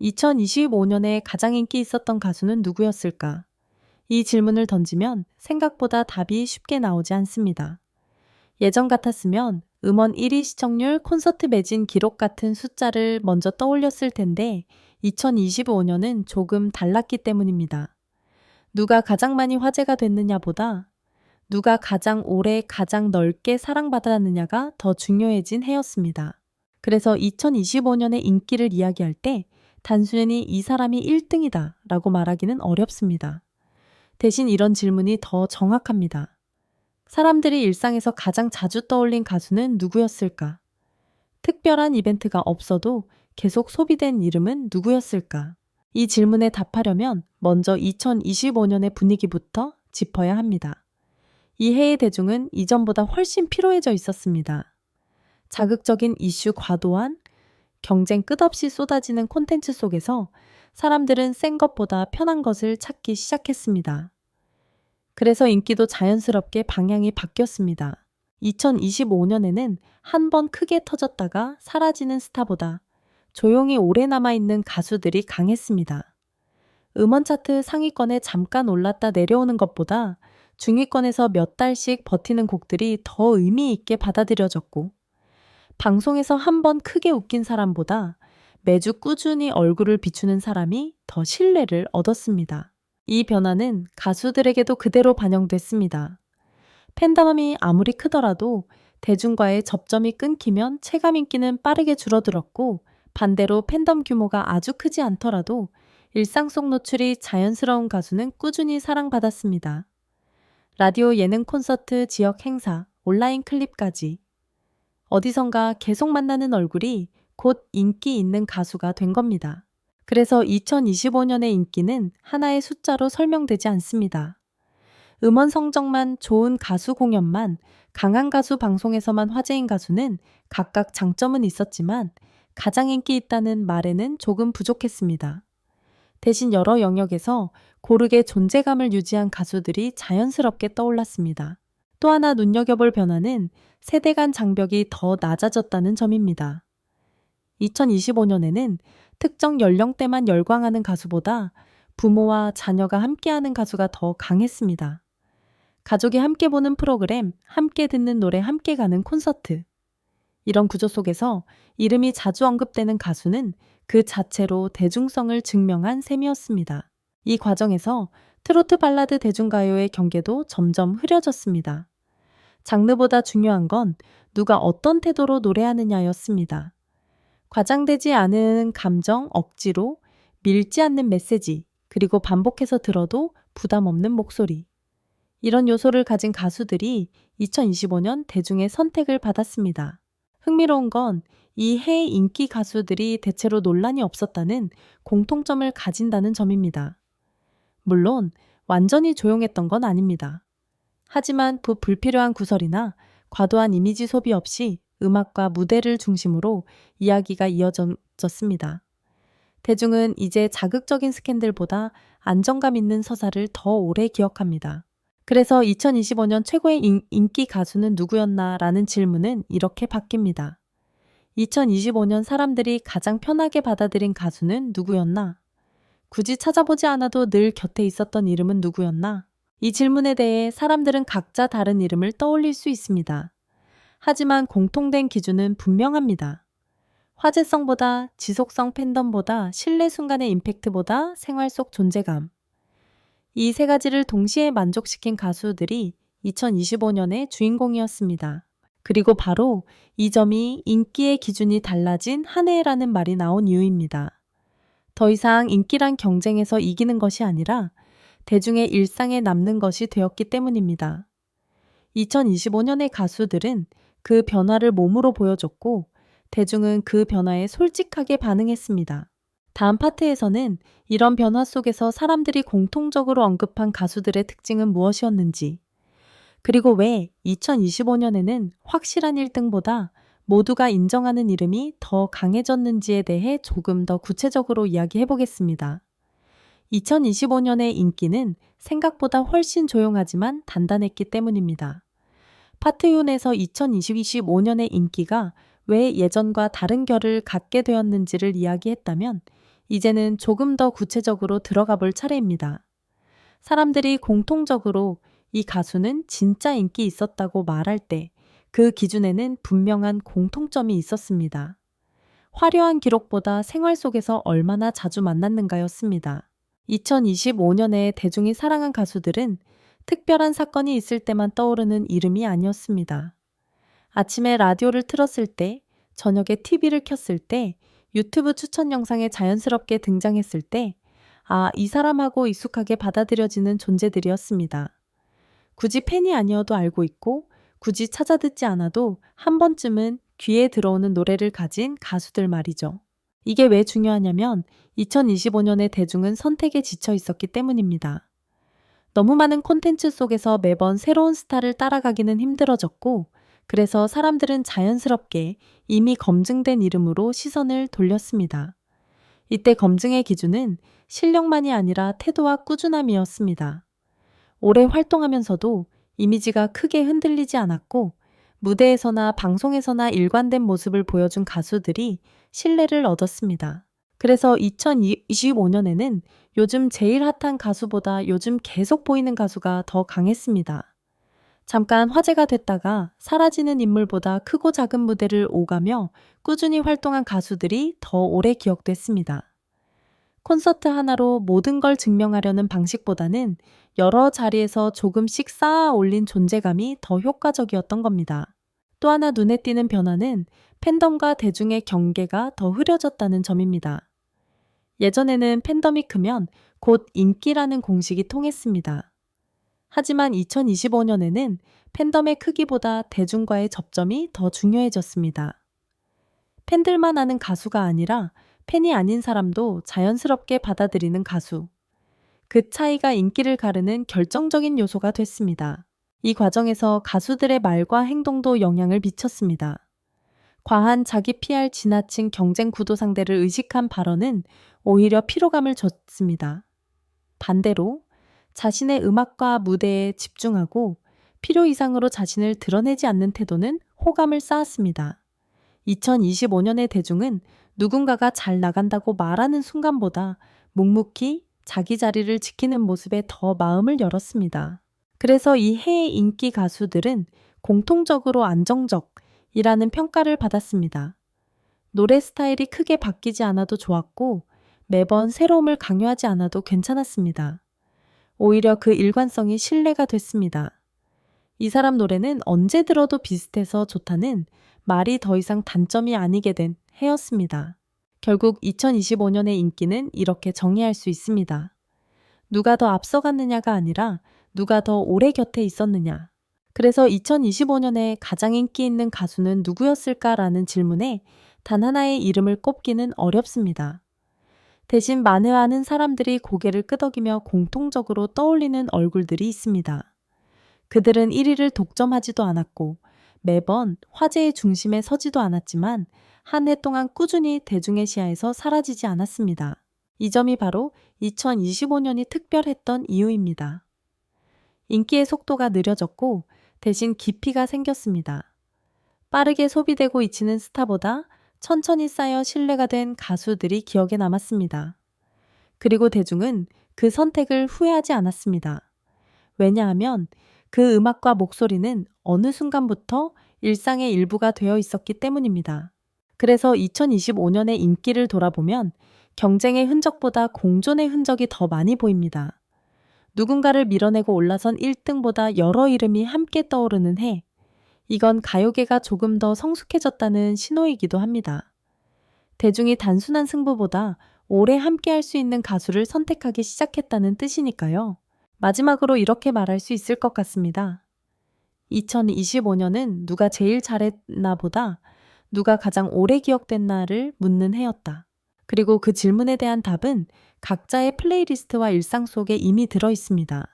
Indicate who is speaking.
Speaker 1: 2025년에 가장 인기 있었던 가수는 누구였을까? 이 질문을 던지면 생각보다 답이 쉽게 나오지 않습니다. 예전 같았으면 음원 1위 시청률, 콘서트 매진 기록 같은 숫자를 먼저 떠올렸을 텐데 2025년은 조금 달랐기 때문입니다. 누가 가장 많이 화제가 됐느냐보다 누가 가장 오래 가장 넓게 사랑받았느냐가 더 중요해진 해였습니다. 그래서 2025년의 인기를 이야기할 때 단순히 이 사람이 1등이다 라고 말하기는 어렵습니다. 대신 이런 질문이 더 정확합니다. 사람들이 일상에서 가장 자주 떠올린 가수는 누구였을까? 특별한 이벤트가 없어도 계속 소비된 이름은 누구였을까? 이 질문에 답하려면 먼저 2025년의 분위기부터 짚어야 합니다. 이 해의 대중은 이전보다 훨씬 피로해져 있었습니다. 자극적인 이슈 과도한, 경쟁 끝없이 쏟아지는 콘텐츠 속에서 사람들은 센 것보다 편한 것을 찾기 시작했습니다. 그래서 인기도 자연스럽게 방향이 바뀌었습니다. 2025년에는 한 번 크게 터졌다가 사라지는 스타보다 조용히 오래 남아있는 가수들이 강했습니다. 음원 차트 상위권에 잠깐 올랐다 내려오는 것보다 중위권에서 몇 달씩 버티는 곡들이 더 의미 있게 받아들여졌고, 방송에서 한 번 크게 웃긴 사람보다 매주 꾸준히 얼굴을 비추는 사람이 더 신뢰를 얻었습니다. 이 변화는 가수들에게도 그대로 반영됐습니다. 팬덤이 아무리 크더라도 대중과의 접점이 끊기면 체감 인기는 빠르게 줄어들었고, 반대로 팬덤 규모가 아주 크지 않더라도 일상 속 노출이 자연스러운 가수는 꾸준히 사랑받았습니다. 라디오, 예능, 콘서트, 지역 행사, 온라인 클립까지 어디선가 계속 만나는 얼굴이 곧 인기 있는 가수가 된 겁니다. 그래서 2025년의 인기는 하나의 숫자로 설명되지 않습니다. 음원 성적만, 좋은 가수 공연만, 강한 가수 방송에서만 화제인 가수는 각각 장점은 있었지만 가장 인기 있다는 말에는 조금 부족했습니다. 대신 여러 영역에서 고르게 존재감을 유지한 가수들이 자연스럽게 떠올랐습니다. 또 하나 눈여겨볼 변화는 세대 간 장벽이 더 낮아졌다는 점입니다. 2025년에는 특정 연령대만 열광하는 가수보다 부모와 자녀가 함께하는 가수가 더 강했습니다. 가족이 함께 보는 프로그램, 함께 듣는 노래, 함께 가는 콘서트. 이런 구조 속에서 이름이 자주 언급되는 가수는 그 자체로 대중성을 증명한 셈이었습니다. 이 과정에서 트로트 발라드 대중가요의 경계도 점점 흐려졌습니다. 장르보다 중요한 건 누가 어떤 태도로 노래하느냐였습니다. 과장되지 않은 감정, 억지로, 밀지 않는 메시지, 그리고 반복해서 들어도 부담 없는 목소리. 이런 요소를 가진 가수들이 2025년 대중의 선택을 받았습니다. 흥미로운 건 이 해의 인기 가수들이 대체로 논란이 없었다는 공통점을 가진다는 점입니다. 물론 완전히 조용했던 건 아닙니다. 하지만 불필요한 구설이나 과도한 이미지 소비 없이 음악과 무대를 중심으로 이야기가 이어졌습니다. 대중은 이제 자극적인 스캔들보다 안정감 있는 서사를 더 오래 기억합니다. 그래서 2025년 최고의 인기 가수는 누구였나 라는 질문은 이렇게 바뀝니다. 2025년 사람들이 가장 편하게 받아들인 가수는 누구였나? 굳이 찾아보지 않아도 늘 곁에 있었던 이름은 누구였나? 이 질문에 대해 사람들은 각자 다른 이름을 떠올릴 수 있습니다. 하지만 공통된 기준은 분명합니다. 화제성보다, 지속성 팬덤보다, 신뢰 순간의 임팩트보다 생활 속 존재감. 이 세 가지를 동시에 만족시킨 가수들이 2025년의 주인공이었습니다. 그리고 바로 이 점이 인기의 기준이 달라진 한 해라는 말이 나온 이유입니다. 더 이상 인기란 경쟁에서 이기는 것이 아니라 대중의 일상에 남는 것이 되었기 때문입니다. 2025년의 가수들은 그 변화를 몸으로 보여줬고 대중은 그 변화에 솔직하게 반응했습니다. 다음 파트에서는 이런 변화 속에서 사람들이 공통적으로 언급한 가수들의 특징은 무엇이었는지, 그리고 왜 2025년에는 확실한 1등보다 모두가 인정하는 이름이 더 강해졌는지에 대해 조금 더 구체적으로 이야기해 보겠습니다. 2025년의 인기는 생각보다 훨씬 조용하지만 단단했기 때문입니다. 파트 1에서 2025년의 인기가 왜 예전과 다른 결을 갖게 되었는지를 이야기했다면 이제는 조금 더 구체적으로 들어가 볼 차례입니다. 사람들이 공통적으로 이 가수는 진짜 인기 있었다고 말할 때 그 기준에는 분명한 공통점이 있었습니다. 화려한 기록보다 생활 속에서 얼마나 자주 만났는가였습니다. 2025년에 대중이 사랑한 가수들은 특별한 사건이 있을 때만 떠오르는 이름이 아니었습니다. 아침에 라디오를 틀었을 때, 저녁에 TV를 켰을 때, 유튜브 추천 영상에 자연스럽게 등장했을 때, 아, 이 사람하고 익숙하게 받아들여지는 존재들이었습니다. 굳이 팬이 아니어도 알고 있고, 굳이 찾아 듣지 않아도 한 번쯤은 귀에 들어오는 노래를 가진 가수들 말이죠. 이게 왜 중요하냐면 2025년의 대중은 선택에 지쳐 있었기 때문입니다. 너무 많은 콘텐츠 속에서 매번 새로운 스타를 따라가기는 힘들어졌고, 그래서 사람들은 자연스럽게 이미 검증된 이름으로 시선을 돌렸습니다. 이때 검증의 기준은 실력만이 아니라 태도와 꾸준함이었습니다. 오래 활동하면서도 이미지가 크게 흔들리지 않았고 무대에서나 방송에서나 일관된 모습을 보여준 가수들이 신뢰를 얻었습니다. 그래서 2025년에는 요즘 제일 핫한 가수보다 요즘 계속 보이는 가수가 더 강했습니다. 잠깐 화제가 됐다가 사라지는 인물보다 크고 작은 무대를 오가며 꾸준히 활동한 가수들이 더 오래 기억됐습니다. 콘서트 하나로 모든 걸 증명하려는 방식보다는 여러 자리에서 조금씩 쌓아 올린 존재감이 더 효과적이었던 겁니다. 또 하나 눈에 띄는 변화는 팬덤과 대중의 경계가 더 흐려졌다는 점입니다. 예전에는 팬덤이 크면 곧 인기라는 공식이 통했습니다. 하지만 2025년에는 팬덤의 크기보다 대중과의 접점이 더 중요해졌습니다. 팬들만 아는 가수가 아니라 팬이 아닌 사람도 자연스럽게 받아들이는 가수. 그 차이가 인기를 가르는 결정적인 요소가 됐습니다. 이 과정에서 가수들의 말과 행동도 영향을 미쳤습니다. 과한 자기 PR, 지나친 경쟁 구도 상대를 의식한 발언은 오히려 피로감을 줬습니다. 반대로 자신의 음악과 무대에 집중하고 필요 이상으로 자신을 드러내지 않는 태도는 호감을 쌓았습니다. 2025년의 대중은 누군가가 잘 나간다고 말하는 순간보다 묵묵히 자기 자리를 지키는 모습에 더 마음을 열었습니다. 그래서 이 해의 인기 가수들은 공통적으로 안정적이라는 평가를 받았습니다. 노래 스타일이 크게 바뀌지 않아도 좋았고 매번 새로움을 강요하지 않아도 괜찮았습니다. 오히려 그 일관성이 신뢰가 됐습니다. 이 사람 노래는 언제 들어도 비슷해서 좋다는 말이 더 이상 단점이 아니게 된 해였습니다. 결국 2025년의 인기는 이렇게 정의할 수 있습니다. 누가 더 앞서갔느냐가 아니라 누가 더 오래 곁에 있었느냐. 그래서 2025년에 가장 인기 있는 가수는 누구였을까라는 질문에 단 하나의 이름을 꼽기는 어렵습니다. 대신 많은 사람들이 고개를 끄덕이며 공통적으로 떠올리는 얼굴들이 있습니다. 그들은 1위를 독점하지도 않았고 매번 화제의 중심에 서지도 않았지만 한 해 동안 꾸준히 대중의 시야에서 사라지지 않았습니다. 이 점이 바로 2025년이 특별했던 이유입니다. 인기의 속도가 느려졌고 대신 깊이가 생겼습니다. 빠르게 소비되고 잊히는 스타보다 천천히 쌓여 신뢰가 된 가수들이 기억에 남았습니다. 그리고 대중은 그 선택을 후회하지 않았습니다. 왜냐하면 그 음악과 목소리는 어느 순간부터 일상의 일부가 되어 있었기 때문입니다. 그래서 2025년의 인기를 돌아보면 경쟁의 흔적보다 공존의 흔적이 더 많이 보입니다. 누군가를 밀어내고 올라선 1등보다 여러 이름이 함께 떠오르는 해. 이건 가요계가 조금 더 성숙해졌다는 신호이기도 합니다. 대중이 단순한 승부보다 오래 함께 할 수 있는 가수를 선택하기 시작했다는 뜻이니까요. 마지막으로 이렇게 말할 수 있을 것 같습니다. 2025년은 누가 제일 잘했나 보다 누가 가장 오래 기억됐나를 묻는 해였다. 그리고 그 질문에 대한 답은 각자의 플레이리스트와 일상 속에 이미 들어 있습니다.